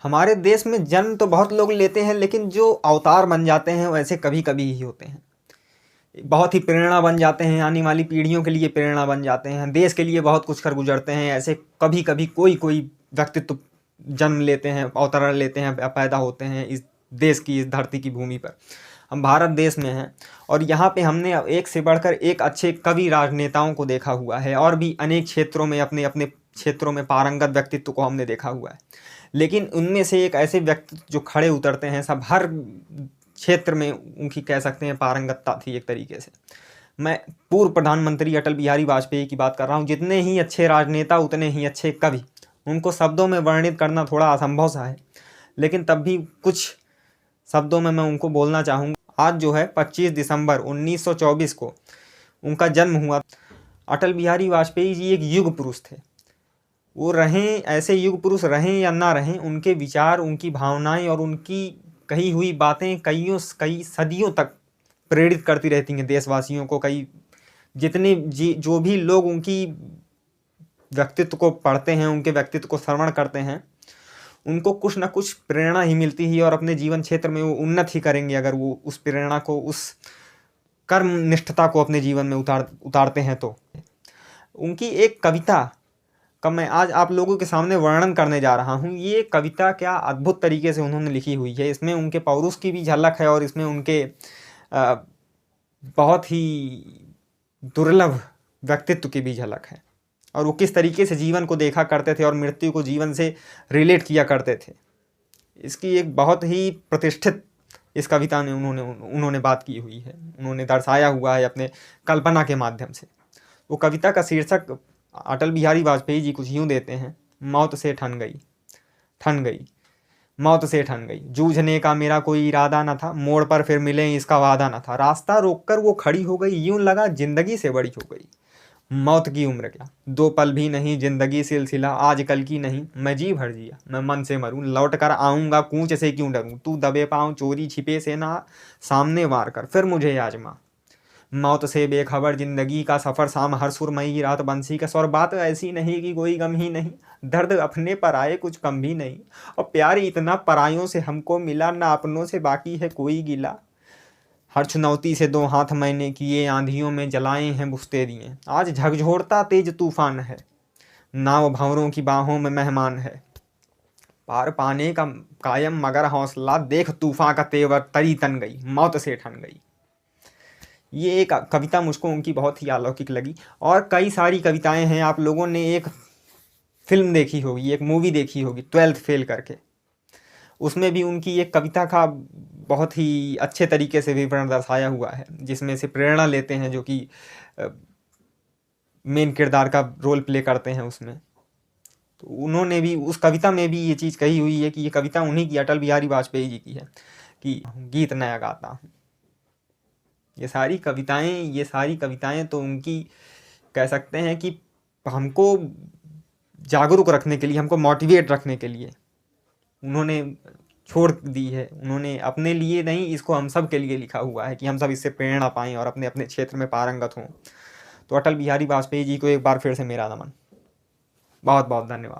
हमारे देश में जन्म तो बहुत लोग लेते हैं, लेकिन जो अवतार बन जाते हैं वैसे कभी कभी ही होते हैं। बहुत ही प्रेरणा बन जाते हैं, आने वाली पीढ़ियों के लिए प्रेरणा बन जाते हैं, देश के लिए बहुत कुछ कर गुजरते हैं। ऐसे कभी कभी कोई कोई व्यक्तित्व जन्म लेते हैं, अवतरण लेते हैं, पैदा होते हैं इस देश की, इस धरती की भूमि पर। हम भारत देश में हैं और यहाँ पे हमने एक से बढ़कर एक अच्छे कवि राजनेताओं को देखा हुआ है, और भी अनेक क्षेत्रों में अपने अपने क्षेत्रों में पारंगत व्यक्तित्व को हमने देखा हुआ है। लेकिन उनमें से एक ऐसे व्यक्तित्व जो खड़े उतरते हैं, सब हर क्षेत्र में उनकी कह सकते हैं पारंगतता थी एक तरीके से। मैं पूर्व प्रधानमंत्री अटल बिहारी वाजपेयी की बात कर रहा हूँ। जितने ही अच्छे राजनेता उतने ही अच्छे कवि। उनको शब्दों में वर्णित करना थोड़ा असंभव सा है, लेकिन तब भी कुछ शब्दों में मैं उनको बोलना चाहूँगा। आज जो है 25 दिसंबर 1924 को उनका जन्म हुआ। अटल बिहारी वाजपेयी जी एक युग पुरुष थे। वो रहें, ऐसे युग पुरुष रहें या ना रहें, उनके विचार, उनकी भावनाएं और उनकी कही हुई बातें कई सदियों तक प्रेरित करती रहती हैं देशवासियों को। जितने जो भी लोग उनकी व्यक्तित्व को पढ़ते हैं, उनके व्यक्तित्व को श्रवण करते हैं, उनको कुछ ना कुछ प्रेरणा ही मिलती है और अपने जीवन क्षेत्र में वो उन्नत ही करेंगे अगर वो उस प्रेरणा को, उस कर्म निष्ठता को अपने जीवन में उतारते हैं। तो उनकी एक कविता का मैं आज आप लोगों के सामने वर्णन करने जा रहा हूँ। ये कविता क्या अद्भुत तरीके से उन्होंने लिखी हुई है। इसमें उनके पौरुष की भी झलक है और इसमें उनके बहुत ही दुर्लभ व्यक्तित्व की भी झलक है, और वो किस तरीके से जीवन को देखा करते थे और मृत्यु को जीवन से रिलेट किया करते थे। इसकी एक बहुत ही प्रतिष्ठित इस कविता में उन्होंने बात की हुई है, उन्होंने दर्शाया हुआ है अपने कल्पना के माध्यम से। वो कविता का शीर्षक अटल बिहारी वाजपेयी जी कुछ यूँ देते हैं: मौत से ठन गई, मौत से ठन गई, जूझने का मेरा कोई इरादा न था, मोड़ पर फिर मिले इसका वादा न था, रास्ता रोककर वो खड़ी हो गई, यूं लगा जिंदगी से बड़ी हो गई। मौत की उम्र क्या, 2 पल भी नहीं, जिंदगी सिलसिला आज कल की नहीं, मैं जी भर जिया मैं मन से मरूं, लौट कर आऊँगा कूच से क्यों डरूं, तू दबे पाँव चोरी छिपे से ना, सामने वार कर फिर मुझे आजमा। मौत से बेखबर जिंदगी का सफ़र, शाम हर सुरमई रात बंसी का स्वर, बात ऐसी नहीं कि कोई गम ही नहीं, दर्द अपने पर आए कुछ कम भी नहीं, और प्यार इतना परायों से हमको मिला, ना अपनों से बाकी है कोई गिला। हर चुनौती से 2 हाथ मैंने किए, आंधियों में जलाए हैं बुझते दिए, आज झकझोरता तेज तूफान है, नाव भंवरों की बाहों में मेहमान है, पार पाने का कायम मगर हौसला, देख तूफान का तेवर तरी तन गई, मौत से ठन गई। ये एक कविता मुझको उनकी बहुत ही अलौकिक लगी। और कई सारी कविताएं हैं। आप लोगों ने एक फिल्म देखी होगी, एक मूवी देखी होगी 12th फेल करके, उसमें भी उनकी एक कविता का बहुत ही अच्छे तरीके से विवरण दर्शाया हुआ है, जिसमें से प्रेरणा लेते हैं जो कि मेन किरदार का रोल प्ले करते हैं उसमें। तो उन्होंने भी उस कविता में भी ये चीज़ कही हुई है कि ये कविता उन्हीं की, अटल बिहारी वाजपेयी जी की है, कि गीत नया गाता हूँ। ये सारी कविताएं तो उनकी कह सकते हैं कि हमको जागरूक रखने के लिए, हमको मोटिवेट रखने के लिए उन्होंने छोड़ दी है। उन्होंने अपने लिए नहीं, इसको हम सब के लिए लिखा हुआ है कि हम सब इससे प्रेरणा पाएं और अपने अपने क्षेत्र में पारंगत हों। तो अटल बिहारी वाजपेयी जी को एक बार फिर से मेरा नमन। बहुत बहुत धन्यवाद।